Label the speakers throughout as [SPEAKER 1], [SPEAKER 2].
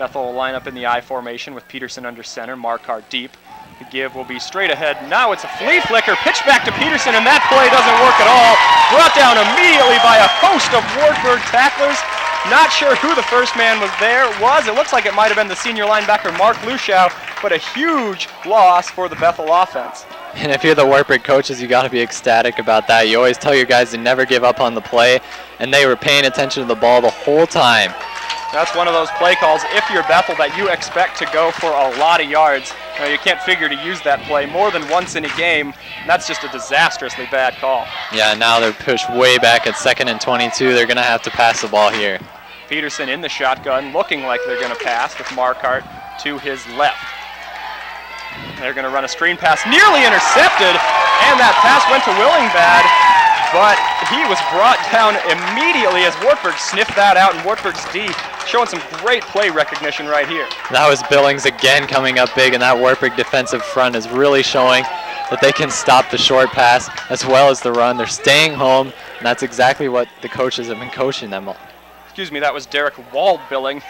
[SPEAKER 1] Bethel will line up in the I formation with Peterson under center, Marquardt deep. The give will be straight ahead. Now it's a flea flicker, pitch back to Peterson, and that play doesn't work at all. Brought down immediately by a host of Wartburg tacklers. Not sure who the first man was. It looks like it might have been the senior linebacker, Mark Luschau, but a huge loss for the Bethel offense.
[SPEAKER 2] And if you're the Wartburg coaches, you got to be ecstatic about that. You always tell your guys to never give up on the play, and they were paying attention to the ball the whole time.
[SPEAKER 1] That's one of those play calls, if you're Bethel, that you expect to go for a lot of yards. You can't figure to use that play more than once in a game, and that's just a disastrously bad call.
[SPEAKER 2] Yeah, now they're pushed way back at 2nd and 22. They're going to have to pass the ball here.
[SPEAKER 1] Peterson in the shotgun, looking like they're going to pass with Marquardt to his left. They're going to run a screen pass, nearly intercepted, and that pass went to Willingbad, but he was brought down immediately as Wartburg sniffed that out, and Wartburg's D showing some great play recognition right here.
[SPEAKER 2] That was Billings again coming up big, and that Wartburg defensive front is really showing that they can stop the short pass as well as the run. They're staying home, and that's exactly what the coaches have been coaching them on.
[SPEAKER 1] Excuse me, that was Derek Waldbilling.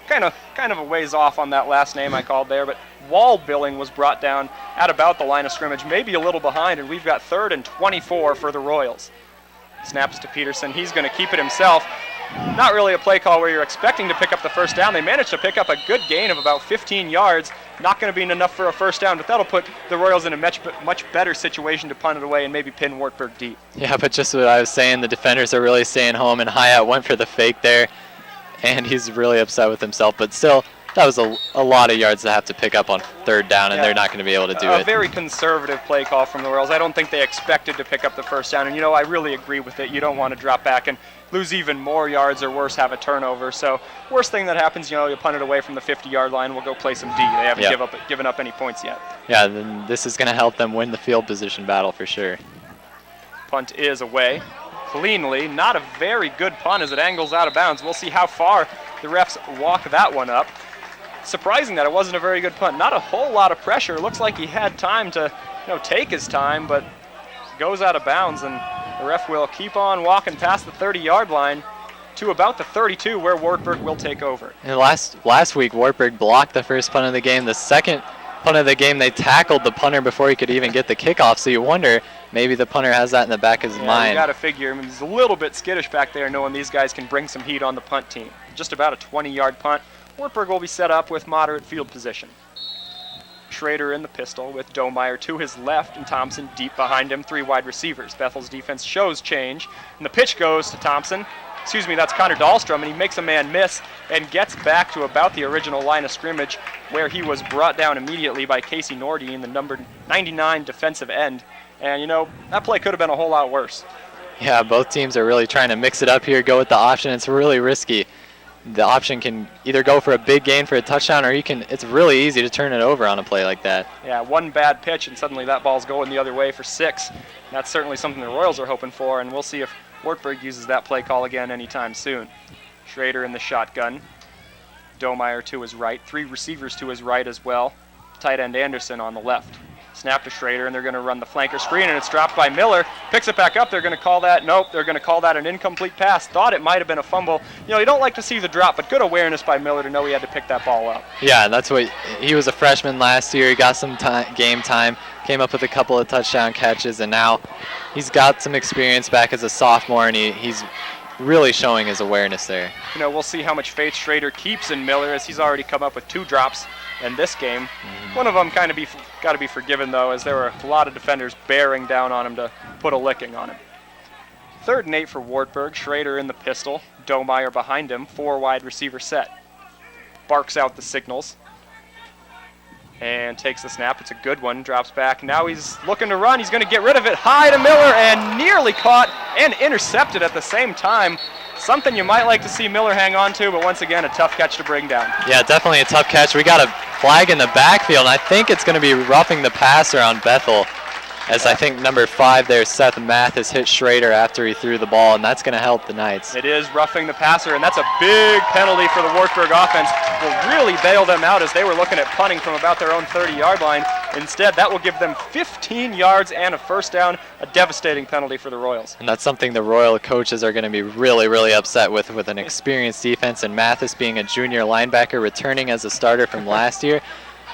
[SPEAKER 1] kind of a ways off on that last name I called there, but Waldbilling was brought down at about the line of scrimmage, maybe a little behind, and we've got 3rd and 24 for the Royals. Snaps to Peterson. He's going to keep it himself. Not really a play call where you're expecting to pick up the first down. They managed to pick up a good gain of about 15 yards. Not going to be enough for a first down, but that'll put the Royals in a much better situation to punt it away and maybe pin Wartburg deep.
[SPEAKER 2] Yeah, but just what I was saying, the defenders are really staying home, and Hyatt went for the fake there, and he's really upset with himself. But still, that was a lot of yards to have to pick up on 3rd down, and they're not going to be able to do it.
[SPEAKER 1] A very conservative play call from the Royals. I don't think they expected to pick up the first down, and I really agree with it. You don't want to drop back and lose even more yards, or worse, have a turnover. So worst thing that happens, you punt it away from the 50-yard line. We'll go play some D. They haven't given up any points yet.
[SPEAKER 2] Yeah, then this is going to help them win the field position battle for sure.
[SPEAKER 1] Punt is away cleanly. Not a very good punt as it angles out of bounds. We'll see how far the refs walk that one up. Surprising that it wasn't a very good punt. Not a whole lot of pressure. Looks like he had time to take his time, but goes out of bounds, and the ref will keep on walking past the 30-yard line to about the 32, where Wartburg will take over.
[SPEAKER 2] And last week, Wartburg blocked the first punt of the game. The second punt of the game, they tackled the punter before he could even get the kickoff, so you wonder, maybe the punter has that in the back of his mind.
[SPEAKER 1] You got to figure, he's a little bit skittish back there, knowing these guys can bring some heat on the punt team. Just about a 20-yard punt. Wartburg will be set up with moderate field position. Schrader in the pistol with Domeyer to his left and Thompson deep behind him, 3 wide receivers. Bethel's defense shows change, and the pitch goes to Thompson. Excuse me, that's Connor Dahlstrom, and he makes a man miss and gets back to about the original line of scrimmage, where he was brought down immediately by Casey Nordine, the number 99 defensive end. And, that play could have been a whole lot worse.
[SPEAKER 2] Yeah, both teams are really trying to mix it up here, go with the option. It's really risky. The option can either go for a big gain for a touchdown, or it's really easy to turn it over on a play like that.
[SPEAKER 1] Yeah, one bad pitch, and suddenly that ball's going the other way for 6. That's certainly something the Royals are hoping for, and we'll see if Wartburg uses that play call again anytime soon. Schrader in the shotgun. Domeyer to his right. 3 receivers to his right as well. Tight end Anderson on the left. Snap to Schrader, and they're going to run the flanker screen, and it's dropped by Miller. Picks it back up. They're going to call that, nope, they're going to call that an incomplete pass. Thought it might have been a fumble. You don't like to see the drop, but good awareness by Miller to know he had to pick that ball up.
[SPEAKER 2] Yeah, that's what, he was a freshman last year. He got some game time, came up with a couple of touchdown catches, and now he's got some experience back as a sophomore, and he's really showing his awareness there.
[SPEAKER 1] We'll see how much faith Schrader keeps in Miller, as he's already come up with 2 drops in this game. One of them got to be forgiven, though, as there were a lot of defenders bearing down on him to put a licking on him. 3rd and 8 for Wartburg. Schrader in the pistol. Domeyer behind him. 4 wide receiver set. Barks out the signals and takes the snap. It's a good one. Drops back. Now he's looking to run. He's going to get rid of it. High to Miller, and nearly caught and intercepted at the same time. Something you might like to see Miller hang on to, but once again, a tough catch to bring down.
[SPEAKER 2] Yeah, definitely a tough catch. We got a flag in the backfield, and I think it's going to be roughing the passer on Bethel. As I think number 5 there, Seth Mathis, hit Schrader after he threw the ball, and that's going to help the Knights.
[SPEAKER 1] It is roughing the passer, and that's a big penalty for the Wartburg offense. Will really bail them out as they were looking at punting from about their own 30-yard line. Instead, that will give them 15 yards and a first down, a devastating penalty for the Royals.
[SPEAKER 2] And that's something the Royal coaches are going to be really, really upset with an experienced defense, and Mathis being a junior linebacker returning as a starter from last year.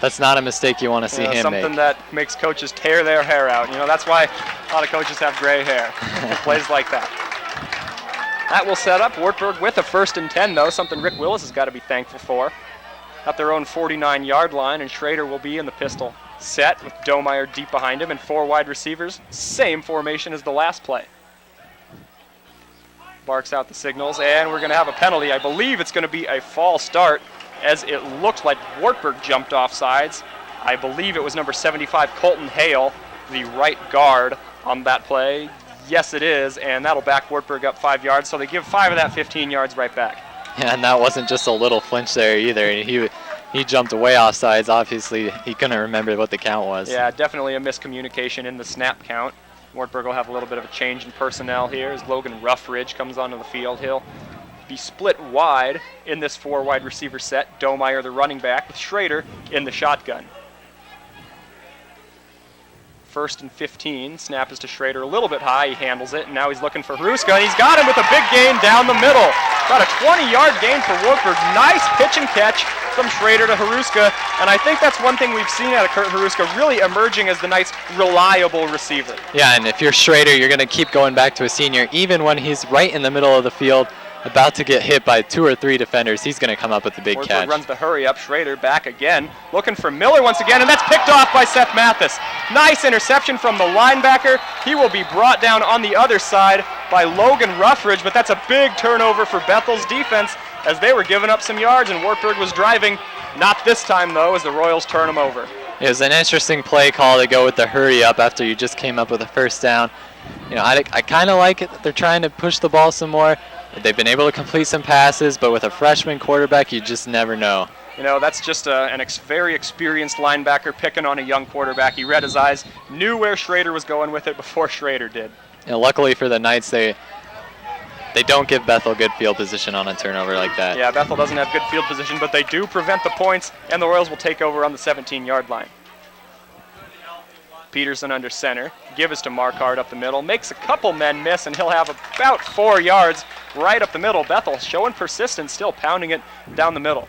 [SPEAKER 2] That's not a mistake you want to see him
[SPEAKER 1] something
[SPEAKER 2] make.
[SPEAKER 1] that makes coaches tear their hair out. That's why a lot of coaches have gray hair. Plays like that. That will set up Wartburg with a 1st and 10, though, something Rick Willis has got to be thankful for. At their own 49-yard line, and Schrader will be in the pistol set with Domeyer deep behind him and 4 wide receivers. Same formation as the last play. Barks out the signals, and we're going to have a penalty. I believe it's going to be a false start, as it looked like Wartburg jumped off sides. I believe it was number 75, Colton Hale, the right guard on that play. Yes, it is, and that'll back Wartburg up 5 yards, so they give 5 of that 15 yards right back.
[SPEAKER 2] Yeah, and that wasn't just a little flinch there either. He jumped way off sides. Obviously, he couldn't remember what the count was.
[SPEAKER 1] Yeah, definitely a miscommunication in the snap count. Wartburg will have a little bit of a change in personnel here as Logan Ruffridge comes onto the field. He'll be split wide in this 4 wide receiver set. Domeyer, the running back, with Schrader in the shotgun. 1st and 15. Snap is to Schrader a little bit high. He handles it, and now he's looking for Haruska, and he's got him with a big gain down the middle. About a 20-yard gain for Wartburg. Nice pitch and catch from Schrader to Haruska, and I think that's one thing we've seen out of Kurt Haruska, really emerging as the Knights' reliable receiver.
[SPEAKER 2] Yeah, and if you're Schrader, you're going to keep going back to a senior, even when he's right in the middle of the field, about to get hit by 2 or 3 defenders. He's going to come up with the big
[SPEAKER 1] Wartburg
[SPEAKER 2] catch.
[SPEAKER 1] Runs the hurry up. Schrader back again, looking for Miller once again, and that's picked off by Seth Mathis. Nice interception from the linebacker. He will be brought down on the other side by Logan Ruffridge, but that's a big turnover for Bethel's defense as they were giving up some yards, and Wartburg was driving. Not this time, though, as the Royals turn them over.
[SPEAKER 2] It was an interesting play call to go with the hurry up after you just came up with a first down. I kind of like it that they're trying to push the ball some more. They've been able to complete some passes, but with a freshman quarterback, you just never know.
[SPEAKER 1] That's just a very experienced linebacker picking on a young quarterback. He read his eyes, knew where Schrader was going with it before Schrader did.
[SPEAKER 2] Luckily for the Knights, they don't give Bethel good field position on a turnover like that.
[SPEAKER 1] Yeah, Bethel doesn't have good field position, but they do prevent the points, and the Royals will take over on the 17-yard line. Peterson under center. Give us to Marquardt up the middle. Makes a couple men miss, and he'll have about 4 yards right up the middle. Bethel showing persistence, still pounding it down the middle.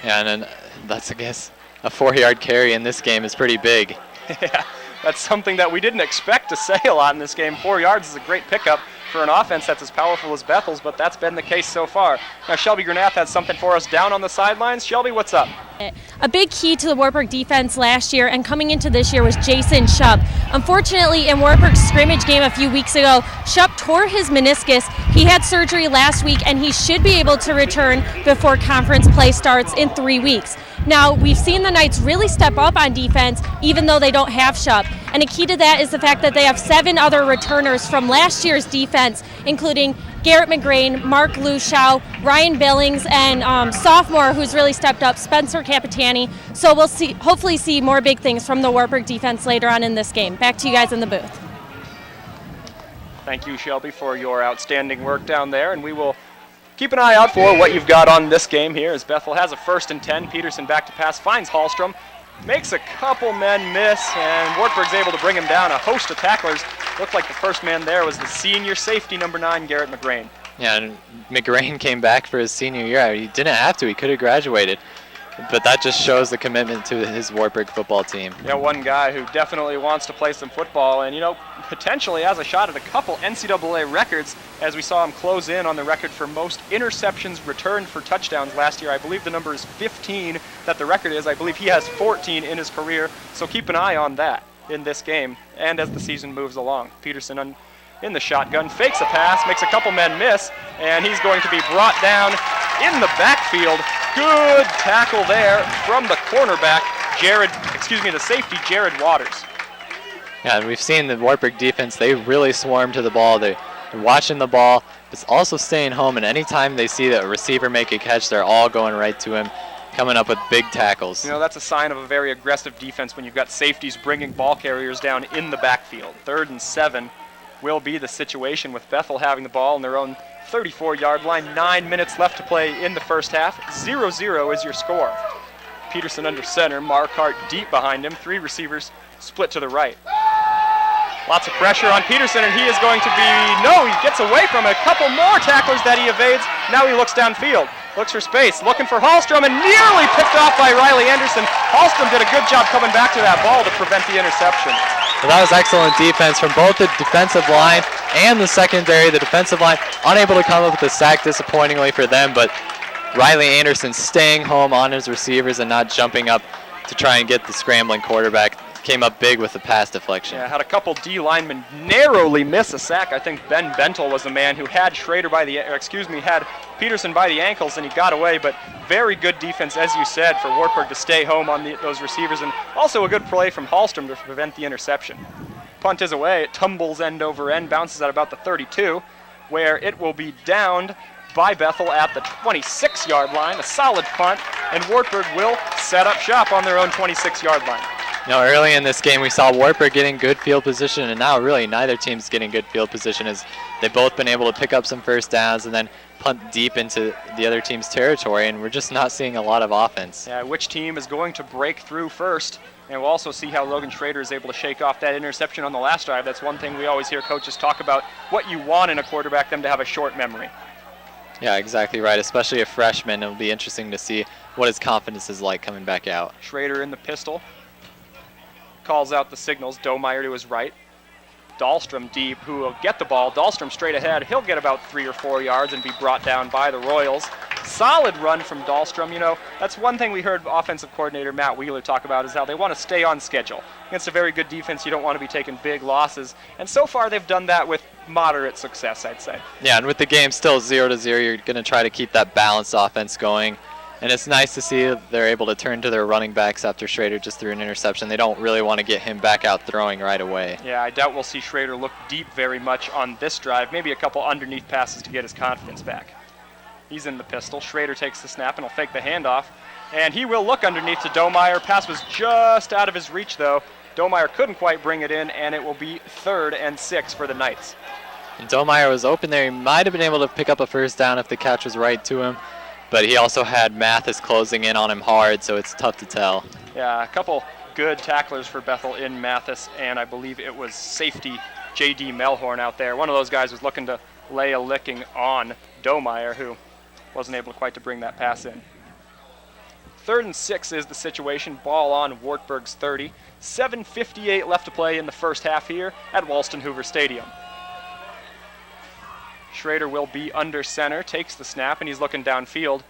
[SPEAKER 2] Yeah, and then that's, I guess, a 4-yard carry in this game is pretty big.
[SPEAKER 1] Yeah, that's something that we didn't expect to say a lot in this game. 4 yards is a great pickup for an offense that's as powerful as Bethel's, but that's been the case so far. Now, Shelby Granath has something for us down on the sidelines. Shelby, what's up?
[SPEAKER 3] A big key to the Wartburg defense last year and coming into this year was Jason Shupp. Unfortunately, in Wartburg's scrimmage game a few weeks ago, Shupp tore his meniscus. He had surgery last week, and he should be able to return before conference play starts in 3 weeks. Now, we've seen the Knights really step up on defense, even though they don't have Shupp. And a key to that is the fact that they have 7 other returners from last year's defense, including Garrett McGrain, Mark Luschau, Ryan Billings, and sophomore who's really stepped up, Spencer Capitani. So we'll hopefully see more big things from the Wartburg defense later on in this game. Back to you guys in the booth.
[SPEAKER 1] Thank you, Shelby, for your outstanding work down there, and we will keep an eye out for what you've got on this game here as Bethel has a 1st and 10. Peterson back to pass, finds Hallstrom, makes a couple men miss, and Wartburg's able to bring him down. A host of tacklers. Looked like the first man there was the senior safety, number 9, Garrett McGrain.
[SPEAKER 2] Yeah, and McGrain came back for his senior year. He didn't have to. He could have graduated. But that just shows the commitment to his Wartburg football team.
[SPEAKER 1] Yeah, one guy who definitely wants to play some football and, potentially has a shot at a couple NCAA records as we saw him close in on the record for most interceptions returned for touchdowns last year. I believe the number is 15 that the record is. I believe he has 14 in his career, so keep an eye on that in this game and as the season moves along. Peterson in the shotgun, fakes a pass, makes a couple men miss, and he's going to be brought down in the backfield. Good tackle there from the cornerback, the safety, Jared Waters.
[SPEAKER 2] Yeah, and we've seen the Wartburg defense, they really swarm to the ball. They're watching the ball, but also staying home, and anytime they see a receiver make a catch, they're all going right to him. coming up with big tackles.
[SPEAKER 1] You know, that's a sign of a very aggressive defense when you've got safeties bringing ball carriers down in the backfield. 3rd and 7 will be the situation with Bethel having the ball in their own 34-yard line. 9 minutes left to play in the first half. 0-0 is your score. Peterson under center, Marquardt deep behind him. 3 receivers split to the right. Lots of pressure on Peterson, and he is going to be, no, he gets away from a couple more tacklers that he evades. Now he looks downfield, looks for space, looking for Hallstrom, and nearly picked off by Riley Anderson. Hallstrom did a good job coming back to that ball to prevent the interception.
[SPEAKER 2] Well, that was excellent defense from both the defensive line and the secondary. The defensive line unable to come up with a sack, disappointingly for them, but Riley Anderson staying home on his receivers and not jumping up to try and get the scrambling quarterback. Came up big with the pass deflection.
[SPEAKER 1] Yeah, had a couple D linemen narrowly miss a sack. I think Ben Bentel was the man who had had Peterson by the ankles, and he got away. But very good defense, as you said, for Wartburg to stay home on those receivers, and also a good play from Hallstrom to prevent the interception. Punt is away. It tumbles end over end, bounces at about the 32, where it will be downed by Bethel at the 26-yard line. A solid punt, and Wartburg will set up shop on their own 26-yard line.
[SPEAKER 2] You know, early in this game, we saw Wartburg getting good field position, and now really neither team's getting good field position as they've both been able to pick up some first downs and then punt deep into the other team's territory, and we're just not seeing a lot of offense.
[SPEAKER 1] Yeah, which team is going to break through first? And we'll also see how Logan Schrader is able to shake off that interception on the last drive. That's one thing we always hear coaches talk about, what you want in a quarterback, them to have a short memory.
[SPEAKER 2] Yeah, exactly right, especially a freshman. It'll be interesting to see what his confidence is like coming back out.
[SPEAKER 1] Schrader in the pistol. Calls out the signals. Domeyer to his right. Dahlstrom deep, who will get the ball. Dahlstrom straight ahead. He'll get about 3 or 4 yards and be brought down by the Royals. Solid run from Dahlstrom. You know, that's one thing we heard offensive coordinator Matt Wheeler talk about, is how they want to stay on schedule. Against a very good defense, you don't want to be taking big losses. And so far, they've done that with moderate success, I'd say.
[SPEAKER 2] Yeah, and with the game still 0-0, you're going to try to keep that balanced offense going. And it's nice to see they're able to turn to their running backs after Schrader just threw an interception. They don't really want to get him back out throwing right away.
[SPEAKER 1] Yeah, I doubt we'll see Schrader look deep very much on this drive. Maybe a couple underneath passes to get his confidence back. He's in the pistol. Schrader takes the snap and will fake the handoff. And he will look underneath to Domeyer. Pass was just out of his reach, though. Domeyer couldn't quite bring it in, and it will be 3rd and 6 for the Knights.
[SPEAKER 2] And Domeyer was open there. He might have been able to pick up a first down if the catch was right to him. But he also had Mathis closing in on him hard, so it's tough to tell.
[SPEAKER 1] Yeah, a couple good tacklers for Bethel in Mathis, and I believe it was safety J.D. Melhorn out there. One of those guys was looking to lay a licking on Domeyer, who wasn't able quite to bring that pass in. 3rd and 6 is the situation. Ball on Wartburg's 30. 7:58 left to play in the first half here at Walston Hoover Stadium. Schrader will be under center, takes the snap, and he's looking downfield.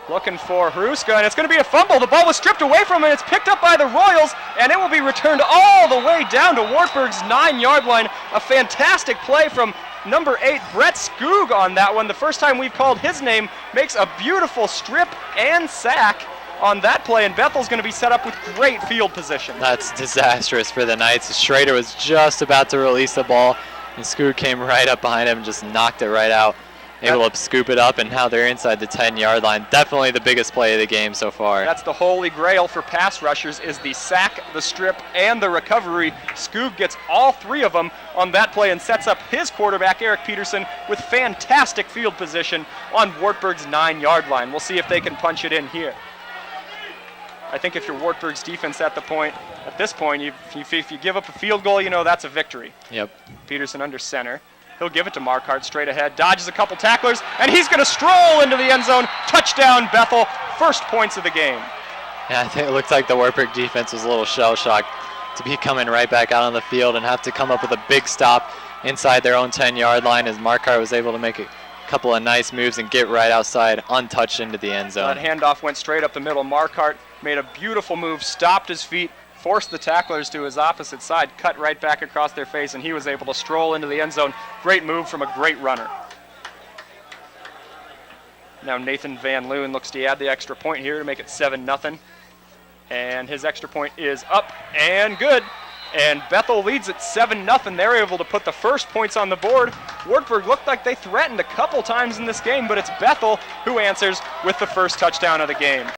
[SPEAKER 1] Looking for Haruska, and it's going to be a fumble. The ball was stripped away from him, and it's picked up by the Royals, and it will be returned all the way down to Wartburg's 9-yard line. A fantastic play from number 8, Brett Skoog on that one. The first time we've called his name, makes a beautiful strip and sack on that play, and Bethel's going to be set up with great field position.
[SPEAKER 2] That's disastrous for the Knights. Schrader was just about to release the ball, and Skoog came right up behind him and just knocked it right out. Able to scoop it up, and now they're inside the 10-yard line. Definitely the biggest play of the game so far.
[SPEAKER 1] That's the holy grail for pass rushers, is the sack, the strip, and the recovery. Skoog gets all 3 of them on that play and sets up his quarterback, Eric Peterson, with fantastic field position on Wartburg's 9-yard line. We'll see if they can punch it in here. I think if you're Wartburg's defense at this point, if you give up a field goal, you know that's a victory.
[SPEAKER 2] Yep.
[SPEAKER 1] Peterson under center. He'll give it to Marquardt straight ahead, dodges a couple tacklers, and he's going to stroll into the end zone. Touchdown, Bethel. First points of the game.
[SPEAKER 2] Yeah, I think it looked like the Wartburg defense was a little shell-shocked to be coming right back out on the field and have to come up with a big stop inside their own 10-yard line, as Marquardt was able to make a couple of nice moves and get right outside, untouched into the end zone.
[SPEAKER 1] That handoff went straight up the middle. Marquardt made a beautiful move, stopped his feet, forced the tacklers to his opposite side, cut right back across their face, and he was able to stroll into the end zone. Great move from a great runner. Now Nathan Van Loon looks to add the extra point here to make it 7-0. And his extra point is up and good. And Bethel leads at 7-0. They're able to put the first points on the board. Wartburg looked like they threatened a couple times in this game, but it's Bethel who answers with the first touchdown of the game.